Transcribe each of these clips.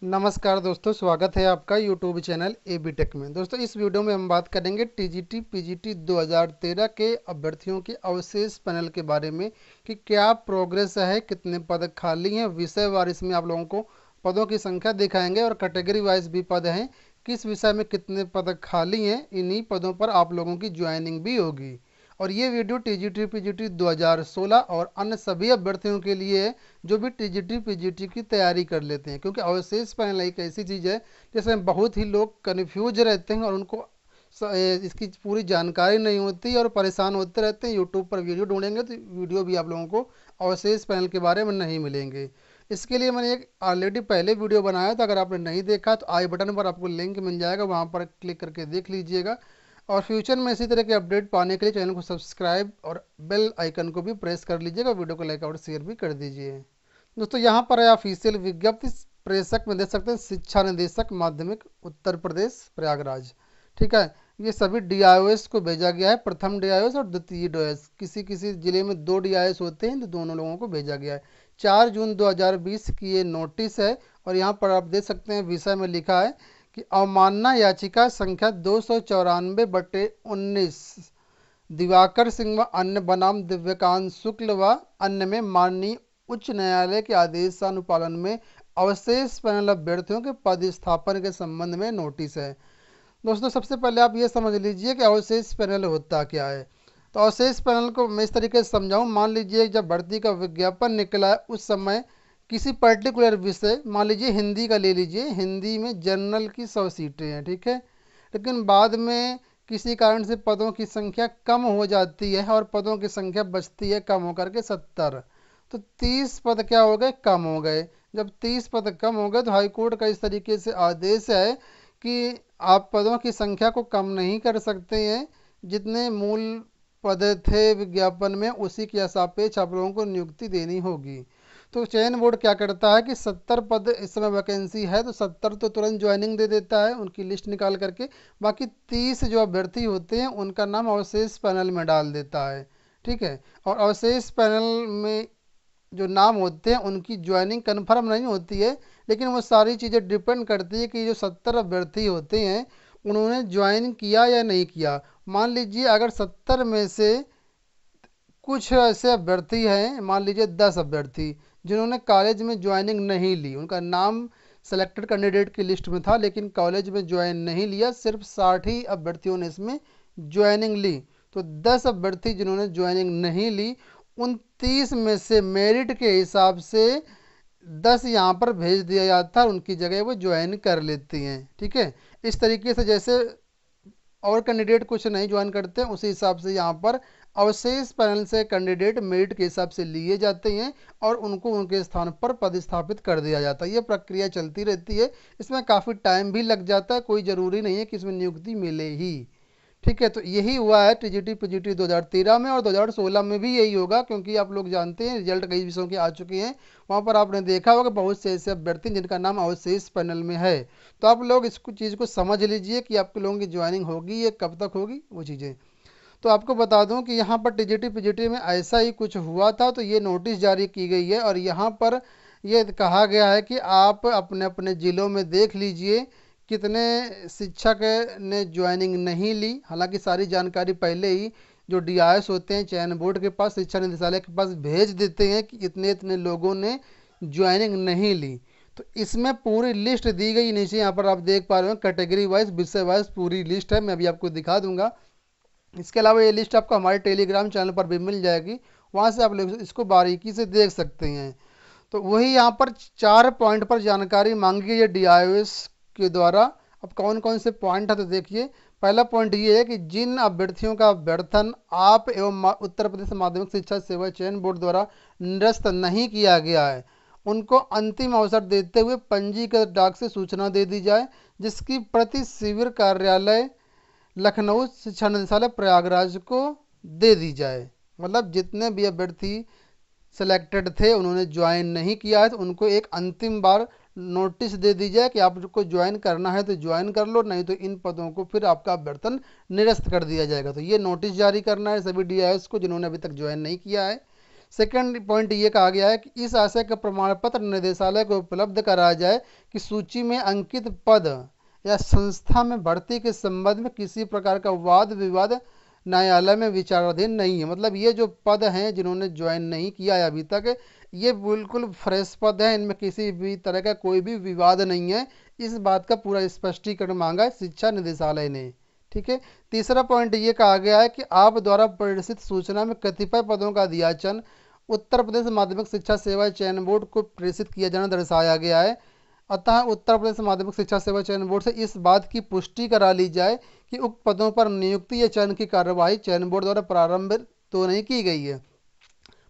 नमस्कार दोस्तों, स्वागत है आपका यूट्यूब चैनल एबी टेक में। दोस्तों, इस वीडियो में हम बात करेंगे टीजीटी पीजीटी 2013 के अभ्यर्थियों के अवशेष पैनल के बारे में कि क्या प्रोग्रेस है, कितने पद खाली हैं। विषयवार इसमें आप लोगों को पदों की संख्या दिखाएंगे और कैटेगरी वाइज भी पद हैं, किस विषय में कितने पद खाली हैं। इन्हीं पदों पर आप लोगों की ज्वाइनिंग भी होगी। और ये वीडियो टीजीटी पीजीटी 2016 और अन्य सभी अभ्यर्थियों के लिए है जो भी टीजीटी पीजीटी की तैयारी कर लेते हैं, क्योंकि अवशेष पैनल एक ऐसी चीज़ है जिसमें बहुत ही लोग कन्फ्यूज रहते हैं और उनको इसकी पूरी जानकारी नहीं होती और परेशान होते रहते हैं। यूट्यूब पर वीडियो ढूंढेंगे तो वीडियो भी आप लोगों को अवशेष पैनल के बारे में नहीं मिलेंगे। इसके लिए मैंने एक ऑलरेडी पहले वीडियो बनाया था, अगर आपने नहीं देखा तो आई बटन पर आपको लिंक मिल जाएगा, वहाँ पर क्लिक करके देख लीजिएगा। और फ्यूचर में इसी तरह के अपडेट पाने के लिए चैनल को सब्सक्राइब और बेल आइकन को भी प्रेस कर लीजिएगा। वीडियो को लाइक और शेयर भी कर दीजिए। दोस्तों, यहाँ पर है ऑफिशियल विज्ञप्ति, प्रेषक में देख सकते हैं शिक्षा निदेशक माध्यमिक उत्तर प्रदेश प्रयागराज। ठीक है, ये सभी डीआईओएस को भेजा गया है, प्रथम डीआईओएस और द्वितीय डीआईओएस। किसी किसी जिले में 2 डीआईओएस होते हैं तो दोनों लोगों को भेजा गया है। 4 जून 2020 की ये नोटिस है। और यहाँ पर आप देख सकते हैं विषय में लिखा है कि अवमानना याचिका संख्या 294/19 दिवाकर सिंह व अन्य बनाम दिव्यकांत शुक्ल व अन्य में माननीय उच्च न्यायालय के आदेशानुपालन में अवशेष पैनल अभ्यर्थियों के पदस्थापन के संबंध में नोटिस है। दोस्तों, सबसे पहले आप ये समझ लीजिए कि अवशेष पैनल होता क्या है। तो अवशेष पैनल को मैं इस तरीके से समझाऊं, मान लीजिए जब भर्ती का विज्ञापन निकला है उस समय किसी पर्टिकुलर विषय, मान लीजिए हिंदी का ले लीजिए, हिंदी में जनरल की 100 सीटें हैं, ठीक है। लेकिन बाद में किसी कारण से पदों की संख्या कम हो जाती है और पदों की संख्या बचती है कम होकर के 70। तो 30 पद क्या हो गए, कम हो गए। जब 30 पद कम हो गए तो हाईकोर्ट का इस तरीके से आदेश है कि आप पदों की संख्या को कम नहीं कर सकते हैं, जितने मूल पद थे विज्ञापन में उसी के सापेक्ष आप लोगों को नियुक्ति देनी होगी। तो चयन बोर्ड क्या करता है कि 70 पद इस समय वैकेंसी है तो 70 तो तुरंत ज्वाइनिंग दे देता है उनकी लिस्ट निकाल करके। बाकी 30 जो अभ्यर्थी होते हैं उनका नाम अवशेष पैनल में डाल देता है, ठीक है। और अवशेष पैनल में जो नाम होते हैं उनकी ज्वाइनिंग कन्फर्म नहीं होती है, लेकिन वो सारी चीज़ें डिपेंड करती है कि जो 70 अभ्यर्थी होते हैं उन्होंने ज्वाइन किया या नहीं किया। मान लीजिए अगर 70 में से कुछ ऐसे अभ्यर्थी हैं, मान लीजिए 10 अभ्यर्थी जिन्होंने कॉलेज में ज्वाइनिंग नहीं ली, उनका नाम सेलेक्टेड कैंडिडेट की लिस्ट में था लेकिन कॉलेज में ज्वाइन नहीं लिया, सिर्फ 60 ही अभ्यर्थियों ने इसमें ज्वाइनिंग ली। तो 10 अभ्यर्थी जिन्होंने ज्वाइनिंग नहीं ली, उन 30 में से मेरिट के हिसाब से 10 यहाँ पर भेज दिया जाता है, उनकी जगह वो ज्वाइन कर लेती हैं, ठीक है। इस तरीके से जैसे और कैंडिडेट कुछ नहीं ज्वाइन करते उसी हिसाब से यहाँ पर अवशेष पैनल से कैंडिडेट मेरिट के हिसाब से लिए जाते हैं और उनको उनके स्थान पर पदस्थापित कर दिया जाता है। ये प्रक्रिया चलती रहती है, इसमें काफ़ी टाइम भी लग जाता है, कोई ज़रूरी नहीं है कि इसमें नियुक्ति मिले ही, ठीक है। तो यही हुआ है टीजीटी पीजीटी 2013 में और 2016 में भी यही होगा, क्योंकि आप लोग जानते हैं रिजल्ट कई विषयों के आ चुके हैं। वहाँ पर आपने देखा होगा बहुत से ऐसे अभ्यर्थी जिनका नाम अवशेष पैनल में है। तो आप लोग इसको चीज़ को समझ लीजिए कि आपके लोगों की ज्वाइनिंग होगी या कब तक होगी वो चीज़ें। तो आपको बता दूं कि यहाँ पर टीजीटी पीजीटी में ऐसा ही कुछ हुआ था, तो ये नोटिस जारी की गई है और यहाँ पर ये कहा गया है कि आप अपने अपने ज़िलों में देख लीजिए कितने शिक्षक ने ज्वाइनिंग नहीं ली। हालांकि सारी जानकारी पहले ही जो डीआईएस होते हैं चयन बोर्ड के पास, शिक्षा निदेशालय के पास भेज देते हैं कि इतने इतने लोगों ने ज्वाइनिंग नहीं ली। तो इसमें पूरी लिस्ट दी गई नीचे, यहाँ पर आप देख पा रहे हो कैटेगरी वाइज विषय वाइज पूरी लिस्ट है, मैं अभी आपको दिखा दूंगा। इसके अलावा ये लिस्ट आपको हमारे टेलीग्राम चैनल पर भी मिल जाएगी, वहाँ से आप लोग इसको बारीकी से देख सकते हैं। तो वही यहाँ पर 4 पॉइंट पर जानकारी मांगी गई है डीआईओएस के द्वारा। अब कौन कौन से पॉइंट है तो देखिए। पहला पॉइंट ये है कि जिन अभ्यर्थियों का अभ्यर्थन आप एवं उत्तर प्रदेश माध्यमिक शिक्षा सेवा चयन बोर्ड द्वारा निरस्त नहीं किया गया है उनको अंतिम अवसर देते हुए पंजीकृत डाक से सूचना दे दी जाए, जिसकी प्रति शिविर कार्यालय लखनऊ शिक्षा निदेशालय प्रयागराज को दे दी जाए। मतलब जितने भी अभ्यर्थी सेलेक्टेड थे उन्होंने ज्वाइन नहीं किया है तो उनको एक अंतिम बार नोटिस दे दी जाए कि आपको ज्वाइन करना है तो ज्वाइन कर लो, नहीं तो इन पदों को फिर आपका अभ्यर्थन निरस्त कर दिया जाएगा। तो ये नोटिस जारी करना है सभी डीआईएस को जिन्होंने अभी तक ज्वाइन नहीं किया है। सेकंड पॉइंट ये कहा गया है कि इस आशय का प्रमाण पत्र निदेशालय को उपलब्ध कराया जाए कि सूची में अंकित पद या संस्था में भर्ती के संबंध में किसी प्रकार का वाद विवाद न्यायालय में विचाराधीन नहीं है। मतलब ये जो पद हैं जिन्होंने ज्वाइन नहीं किया है अभी तक, ये बिल्कुल फ्रेश पद है, इनमें किसी भी तरह का कोई भी विवाद नहीं है। इस बात का पूरा स्पष्टीकरण मांगा है शिक्षा निदेशालय ने। ठीक है। तीसरा पॉइंट ये कहा गया है कि आप द्वारा प्रदर्शित सूचना में कतिपय पदों का अध्याचन उत्तर प्रदेश माध्यमिक शिक्षा सेवा चयन बोर्ड को प्रेषित किया जाना दर्शाया गया है। अतः उत्तर प्रदेश माध्यमिक शिक्षा सेवा चयन बोर्ड से इस बात की पुष्टि करा ली जाए कि उक्त पदों पर नियुक्ति या चयन की कार्यवाही चयन बोर्ड द्वारा प्रारंभ तो नहीं की गई है।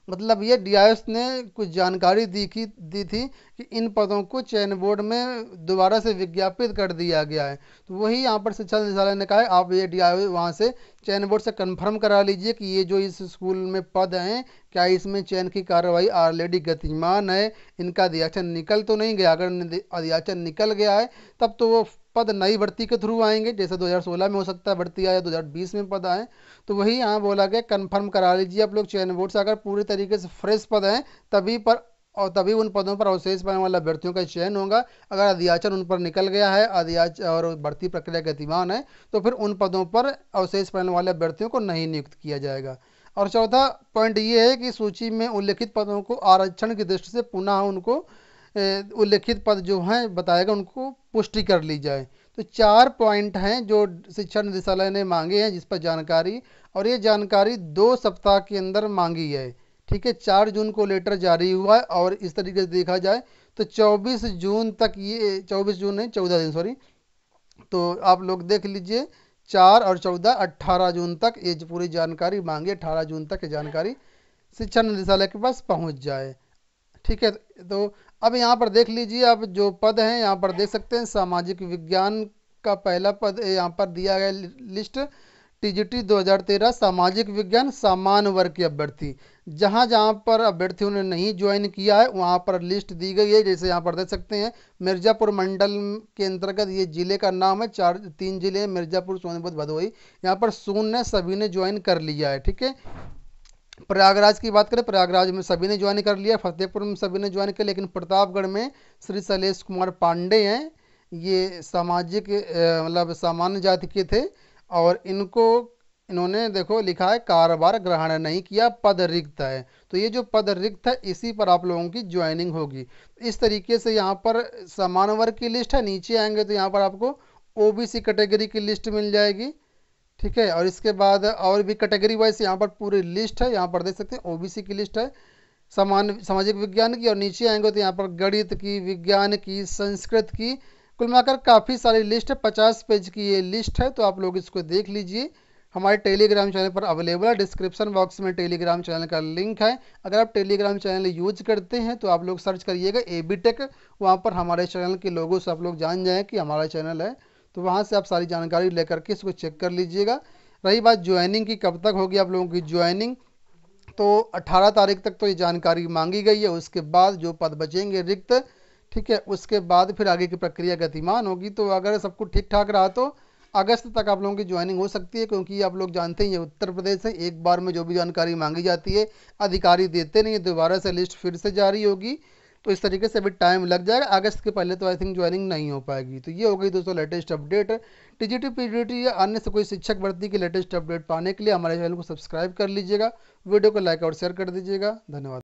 मतलब ये डीआईएस ने कुछ जानकारी दी थी कि इन पदों को चयन बोर्ड में दोबारा से विज्ञापित कर दिया गया है। तो वही यहाँ पर शिक्षा निदेशालय ने कहा है आप ये डीआईएस वहाँ से चयन बोर्ड से कंफर्म करा लीजिए कि ये जो इस स्कूल में पद हैं क्या इसमें चयन की कार्रवाई ऑलरेडी गतिमान है, इनका अध्याचन निकल तो नहीं गया। अगर अध्याचन निकल गया है तब तो वो पद नई भर्ती के थ्रू आएंगे, जैसे 2016 में हो सकता है भर्ती आया, 2020 में पद आए। तो वही यहाँ बोला गया कंफर्म करा लीजिए आप लोग चयन बोर्ड से, अगर पूरी तरीके से फ्रेश पद हैं तभी उन पदों पर अवशेष पाने वाले अभ्यर्थियों का चयन होगा। अगर अध्याचन उन पर निकल गया है अध्याचन और भर्ती प्रक्रिया गतिमान है तो फिर उन पदों पर अवशेष पाने वाले अभ्यर्थियों को नहीं नियुक्त किया जाएगा। और चौथा पॉइंट ये है कि सूची में उल्लिखित पदों को आरक्षण की दृष्टि से पुनः उनको उल्लिखित पद जो हैं बताएगा उनको पुष्टि कर ली जाए। तो 4 पॉइंट हैं जो शिक्षा निदेशालय ने मांगे हैं जिस पर जानकारी, और ये जानकारी 2 सप्ताह के अंदर मांगी है। ठीक है। 4 जून को लेटर जारी हुआ है और इस तरीके से देखा जाए तो 24 जून तक, ये 24 जून नहीं 14 दिन सॉरी, तो आप लोग देख लीजिए 4 और 14 18 जून तक ये पूरी जानकारी मांगी, 18 जून तक ये जानकारी शिक्षा निदेशालय के पास पहुंच जाए। ठीक है। तो अब यहाँ पर देख लीजिए, अब जो पद हैं यहाँ पर देख सकते हैं। सामाजिक विज्ञान का पहला पद यहाँ पर दिया गया लिस्ट, टीजीटी 2013 सामाजिक विज्ञान सामान्य वर्ग के अभ्यर्थी। जहाँ जहाँ पर अभ्यर्थियों ने नहीं ज्वाइन किया है वहाँ पर लिस्ट दी गई है, जैसे यहाँ पर देख सकते हैं। मिर्ज़ापुर मंडल के अंतर्गत ये जिले का नाम है, 3 जिले हैं, मिर्ज़ापुर, सोनीपत, भदोही। यहाँ पर शून्य सभी ने ज्वाइन कर लिया है। ठीक है। प्रयागराज की बात करें, प्रयागराज में सभी ने ज्वाइन कर लिया, फतेहपुर में सभी ने ज्वाइन किया, लेकिन प्रतापगढ़ में श्री शैलेश कुमार पांडे हैं, ये सामाजिक मतलब सामान्य जाति के थे और इन्होंने देखो लिखा है कार्यभार ग्रहण नहीं किया, पद रिक्त है। तो ये जो पद रिक्त है इसी पर आप लोगों की ज्वाइनिंग होगी। इस तरीके से यहाँ पर सामान्य वर्ग की लिस्ट है, नीचे आएंगे तो यहाँ पर आपको ओबीसी कैटेगरी की लिस्ट मिल जाएगी। ठीक है। और इसके बाद और भी कैटेगरी वाइज यहाँ पर पूरी लिस्ट है, यहाँ पर देख सकते हैं ओबीसी की लिस्ट है, सामाजिक विज्ञान की, और नीचे आएंगे तो यहाँ पर गणित की, विज्ञान की, संस्कृत की, कुल मिलाकर काफ़ी सारी लिस्ट है। 50 पेज की ये लिस्ट है, तो आप लोग इसको देख लीजिए। हमारे टेलीग्राम चैनल पर अवेलेबल है, डिस्क्रिप्शन बॉक्स में टेलीग्राम चैनल का लिंक है। अगर आप टेलीग्राम चैनल यूज करते हैं तो आप लोग सर्च करिएगा एबी टेक, वहाँ पर हमारे चैनल के लोगों से आप लोग जान जाएँ कि हमारा चैनल है, तो वहाँ से आप सारी जानकारी लेकर के इसको चेक कर लीजिएगा। रही बात ज्वाइनिंग की, कब तक होगी आप लोगों की ज्वाइनिंग, तो 18 तारीख तक तो ये जानकारी मांगी गई है। उसके बाद जो पद बचेंगे रिक्त, ठीक है, उसके बाद फिर आगे की प्रक्रिया गतिमान होगी। तो अगर सब कुछ ठीक ठाक रहा तो अगस्त तक आप लोगों की ज्वाइनिंग हो सकती है, क्योंकि आप लोग जानते हैं ये उत्तर प्रदेश है, एक बार में जो भी जानकारी मांगी जाती है अधिकारी देते नहीं है, दोबारा से लिस्ट फिर से जारी होगी। तो इस तरीके से अभी टाइम लग जाएगा, अगस्त के पहले तो आई थिंक ज्वाइनिंग नहीं हो पाएगी। तो ये हो गई दोस्तों लेटेस्ट अपडेट। टीजीटी पीजीटी या अन्य से कोई शिक्षक भर्ती की लेटेस्ट अपडेट पाने के लिए हमारे चैनल को सब्सक्राइब कर लीजिएगा, वीडियो को लाइक और शेयर कर दीजिएगा। धन्यवाद।